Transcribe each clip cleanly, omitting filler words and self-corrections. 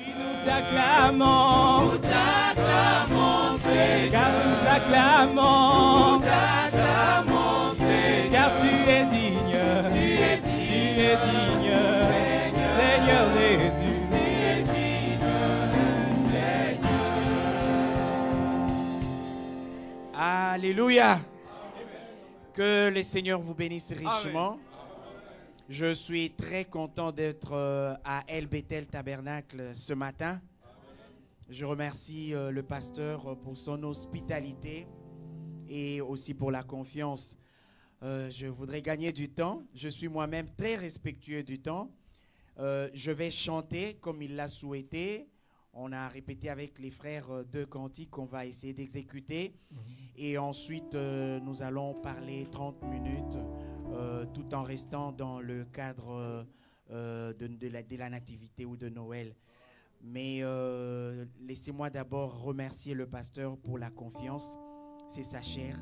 Nous t'acclamons, Seigneur. Car nous t'acclamons, Seigneur. Car tu es digne, Seigneur Jésus. Alléluia. Que le Seigneur vous bénisse richement. Amen. Je suis très content d'être à El Bethel Tabernacle ce matin. Je remercie le pasteur pour son hospitalité et aussi pour la confiance. Je voudrais gagner du temps. Je suis moi-même très respectueux du temps. Je vais chanter comme il l'a souhaité. On a répété avec les frères 2 cantiques qu'on va essayer d'exécuter. Et ensuite, nous allons parler 30 minutes tout en restant dans le cadre de la nativité ou de Noël. Mais laissez-moi d'abord remercier le pasteur pour la confiance. C'est sa chair.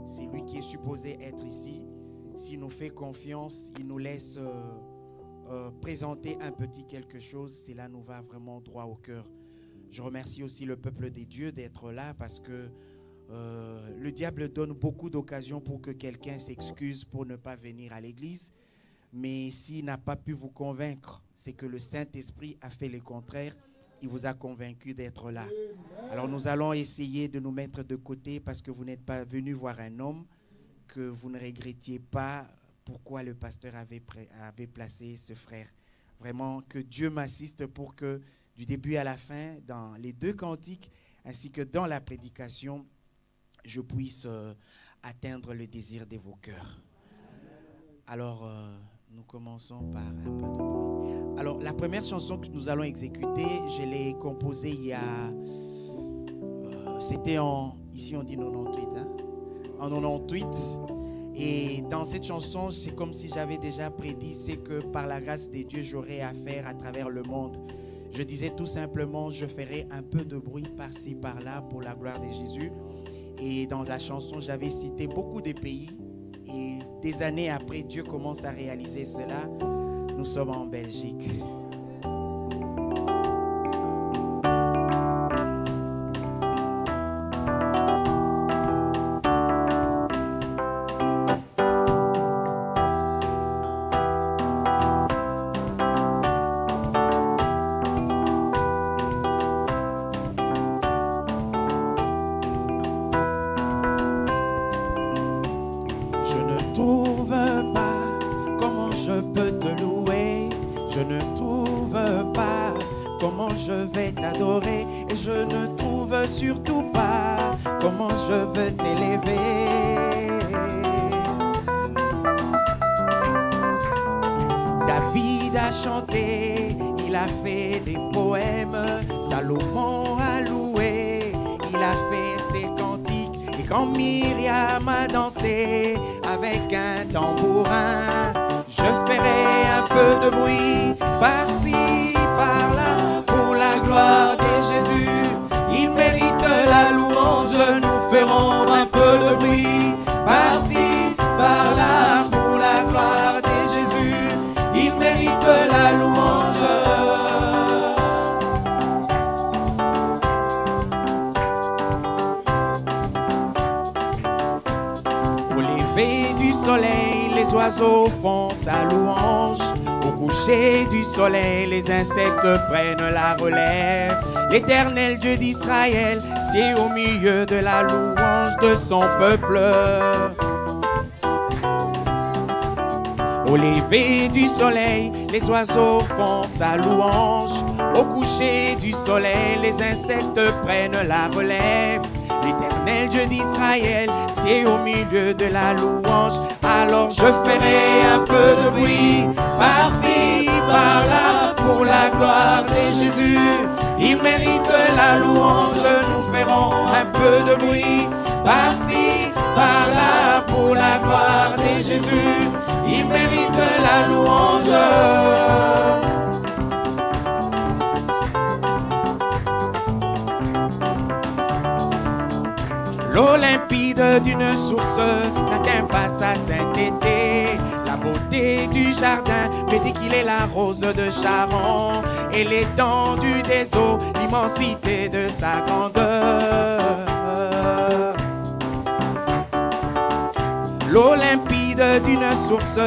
C'est lui qui est supposé être ici. S'il nous fait confiance, il nous laisse présenter un petit quelque chose. Cela nous va vraiment droit au cœur. Je remercie aussi le peuple des dieux d'être là parce que le diable donne beaucoup d'occasions pour que quelqu'un s'excuse pour ne pas venir à l'église. Mais s'il n'a pas pu vous convaincre, c'est que le Saint-Esprit a fait le contraire. Il vous a convaincu d'être là. Alors nous allons essayer de nous mettre de côté parce que vous n'êtes pas venu voir un homme, que vous ne regrettiez pas pourquoi le pasteur avait placé ce frère. Vraiment que Dieu m'assiste pour que du début à la fin, dans les 2 cantiques, ainsi que dans la prédication, je puisse atteindre le désir de vos cœurs. Alors, nous commençons par un peu de bruit. Alors, la première chanson que nous allons exécuter, je l'ai composée il y a... c'était en... Ici, on dit 98, hein? En 98. Et dans cette chanson, c'est comme si j'avais déjà prédit, c'est que par la grâce de Dieu, j'aurai à faire à travers le monde. Je disais tout simplement, je ferai un peu de bruit par-ci, par-là pour la gloire de Jésus. Et dans la chanson, j'avais cité beaucoup de pays. Et des années après, Dieu commence à réaliser cela. Nous sommes en Belgique. Les insectes prennent la relève. L'Éternel Dieu d'Israël sied au milieu de la louange de son peuple. Au lever du soleil, les oiseaux font sa louange. Au coucher du soleil, les insectes prennent la relève. L'Éternel Dieu d'Israël sied au milieu de la louange. Alors je ferai un peu de bruit par-ci, par-là, pour la gloire de Jésus. Il mérite la louange, nous ferons un peu de bruit par-ci, par-là, pour la gloire de Jésus. Il mérite la louange. L'eau limpide d'une source n'atteint pas sa sainteté. La beauté du jardin mais dit qu'il est la rose de Sharon et l'étendue des eaux, l'immensité de sa grandeur. L'eau limpide d'une source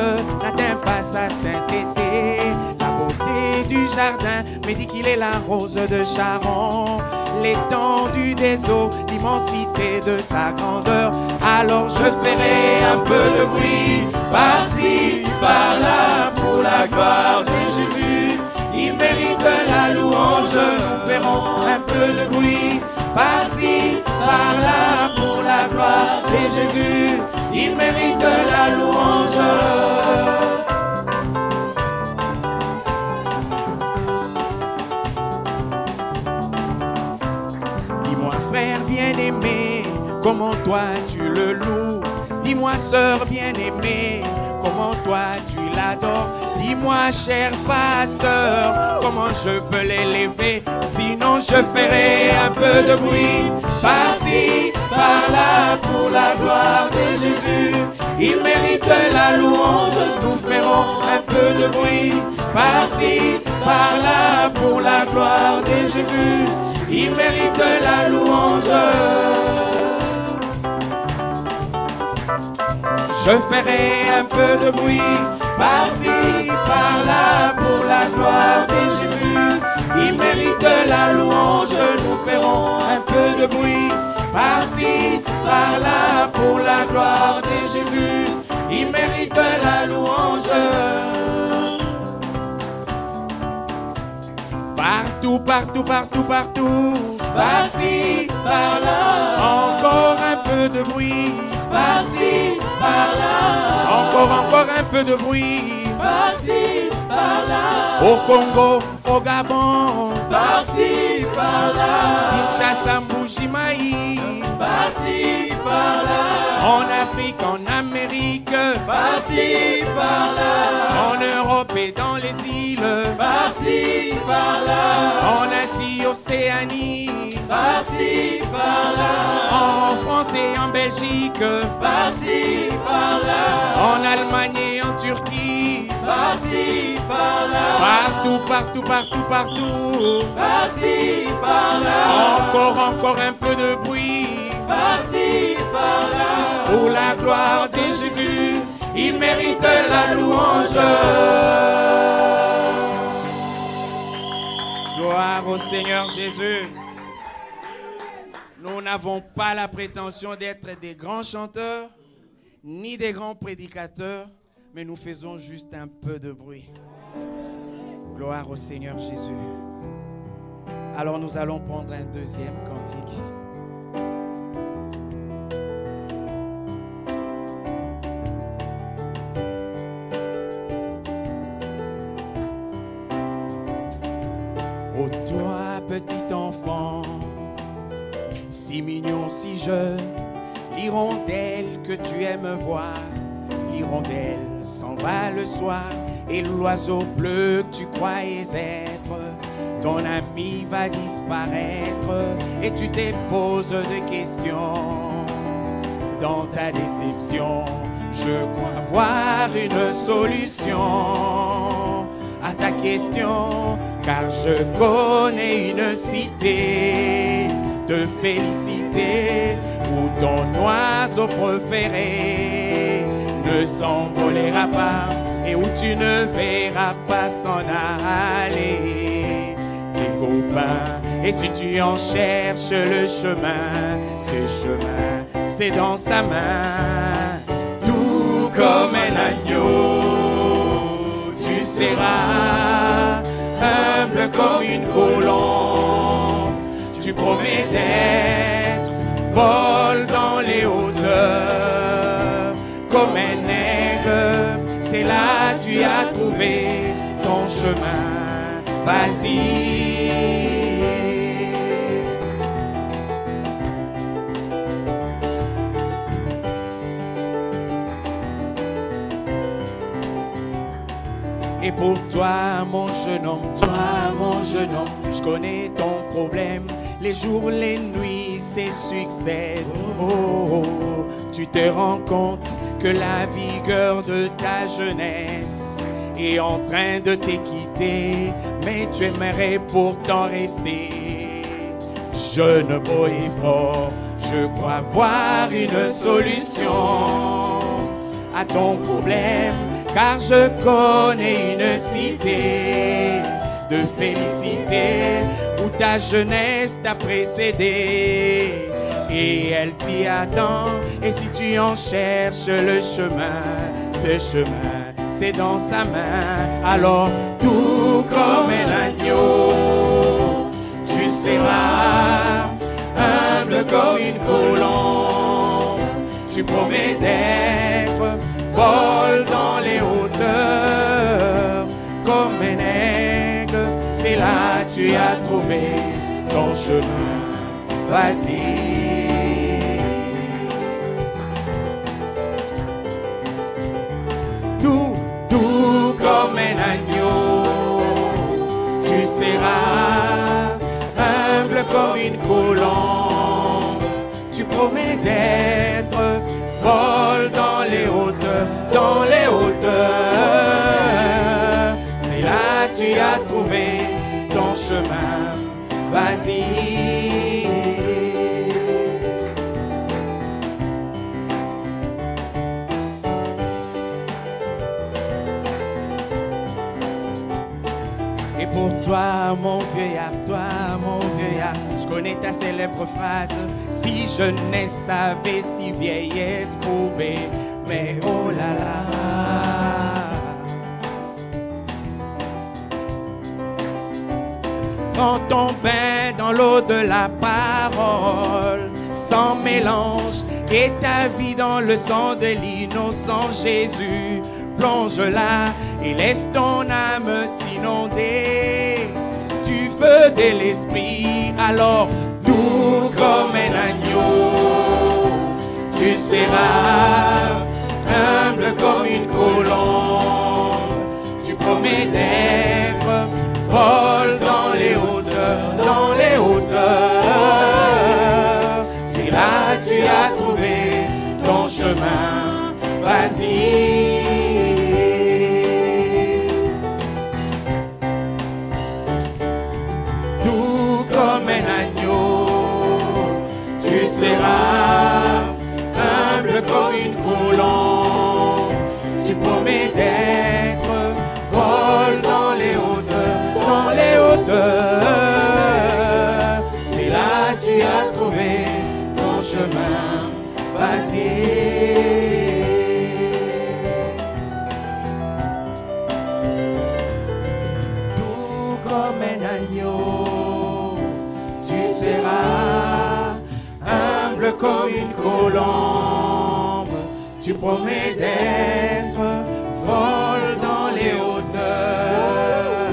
n'atteint pas sa sainteté. La beauté du jardin me dit qu'il est la rose de Sharon, l'étendue des eaux, l'immensité de sa grandeur. Alors je ferai un peu de bruit, par-ci, par-là, pour la gloire de Jésus. Il mérite la louange, nous ferons un peu de bruit, par-ci, par-là, pour la gloire de Jésus. Il mérite la louange. Dis-moi frère bien-aimé, comment toi tu le loues. Dis-moi sœur bien-aimée, comment toi tu l'adores. Dis-moi cher pasteur, comment je peux l'élever. Sinon je ferai un peu de bruit, par-ci, par-là, pour la gloire de Jésus. Il mérite la louange, nous ferons un peu de bruit, par-ci, par-là, pour la gloire de Jésus. Il mérite la louange. Je ferai un peu de bruit, par-ci, par-là, pour la gloire de Jésus. Il mérite la louange, nous ferons un peu de bruit, par-ci, par-là, pour la gloire de Jésus. Il mérite la louange. Partout, partout, partout, partout, par-ci, par-là, encore un peu de bruit, par-ci, par-là, encore un peu de bruit, par-ci, par-là, au Congo, au Gabon, par-ci, par-là, Kinshasa, Mbujimayi, par-ci, par-là, en Afrique, en Amérique, par-ci, par-là, en Europe et dans les îles, par-ci, par-là, en Asie, Océanie, par-ci, par-là, en France et en Belgique, par-ci, par-là, en Allemagne et en Turquie, par-ci, par-là, partout, partout, partout, partout, par-ci, par-là, encore un peu de bruit, par-ci, par-là, pour la gloire de Jésus, il mérite la louange. Gloire au Seigneur Jésus. Nous n'avons pas la prétention d'être des grands chanteurs, ni des grands prédicateurs, mais nous faisons juste un peu de bruit. Gloire au Seigneur Jésus. Alors nous allons prendre un deuxième cantique. Oh toi petit enfant, si mignon, si jeune, l'hirondelle que tu aimes voir, l'hirondelle s'en va le soir, et l'oiseau bleu que tu croyais être, ton ami va disparaître, et tu te poses des questions. Dans ta déception, je crois voir une solution à ta question, car je connais une cité de félicité où ton oiseau préféré ne s'envolera pas et où tu ne verras pas s'en aller tes copains. Et si tu en cherches le chemin, ce chemin c'est dans sa main. Tout comme un agneau, tu seras humble comme une colombe. Tu promets d'être vol dans les hauteurs comme un aigle. C'est là tu as trouvé ton chemin. Vas-y. Et pour toi, mon jeune homme, je connais ton problème. Les jours, les nuits, c'est succès. Oh, tu te rends compte que la vigueur de ta jeunesse est en train de te quitter, mais tu aimerais pourtant rester. Jeune, beau et fort, je crois voir une solution à ton problème, car je connais une cité de félicité où ta jeunesse t'a précédé. Et elle t'y attend, et si tu en cherches le chemin, ce chemin, c'est dans sa main. Alors, tout comme un agneau, tu seras humble comme une colombe. Tu promets d'être vol dans les hauteurs, comme un aigle, c'est là tu as trouvé ton chemin. Vas-y. Tout comme un agneau, tu seras humble comme une colombe. Tu promets d'être vol dans les hauteurs, dans les hauteurs. C'est là tu as trouvé ton chemin. Vas-y. Et pour toi, mon vieillard, je connais ta célèbre phrase. Si jeunesse avait, si vieillesse pouvait, mais oh là là. Prends ton bain dans l'eau de la parole, sans mélange, et ta vie dans le sang de l'innocent Jésus. Plonge-la et laisse ton âme s'inonder du feu de l'esprit. Alors, doux comme un agneau, tu seras humble comme une colombe. Tu promets d'être vol dans les hauteurs, dans les hauteurs. C'est là tu as trouvé ton chemin. Vas-y. Comme un agneau, tu seras humble comme une colombe. Tu promets d'être vol dans les hauteurs, dans les hauteurs. C'est là tu as trouvé ton chemin. Vas-y. Tout comme un agneau, tu seras humble comme une colombe. Tu promets d'être vol dans les hauteurs,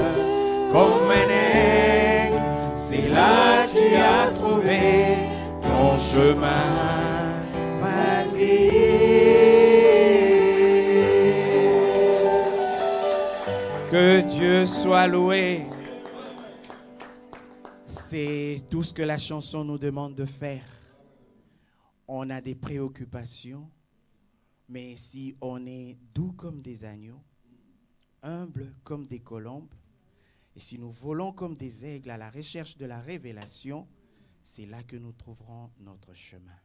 comme un aigle. C'est là tu as trouvé ton chemin. Vas-y. Que Dieu soit loué. C'est tout ce que la chanson nous demande de faire. On a des préoccupations, mais si on est doux comme des agneaux, humbles comme des colombes, et si nous volons comme des aigles à la recherche de la révélation, c'est là que nous trouverons notre chemin.